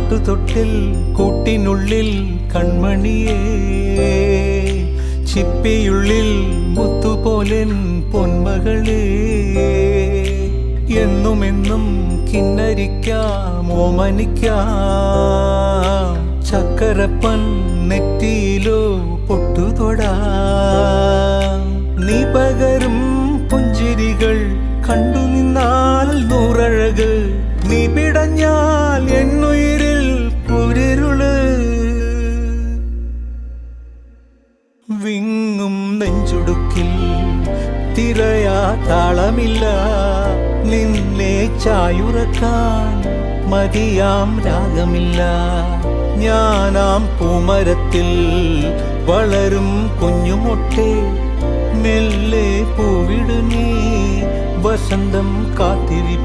പാട്ടുതൊട്ടിൽ കൂട്ടിനുള്ളിൽ കൺമണിയേ, ചിപ്പിയുള്ളിൽ മുത്തുപോലെൻ പൊന്മകളേ. എന്നുമെന്നും കിന്നരിക്കാം ഓമനിക്കാം, ചക്കരപ്പൻ നെറ്റിയിലോ പൊട്ടുതൊടാം. നീ പകരും പുഞ്ചിരികൾ കണ്ടു നിന്നാൽ നൂറഴക്, നീ പിടഞ്ഞാൽ എന്നുയിരിൽ കുരിരുള്. വിങ്ങും നെഞ്ചുടുക്കിൽ തിരയാ താളമില്ല, നിന്നെ ചായുറക്കാൻ മതിയാം രാഗമില്ല. ഞാനാം പൂമരത്തിൽ വളരും കുഞ്ഞുമൊട്ടെ, മെല്ലെ പൂവിടു നീ വസന്തം കാത്തിരി.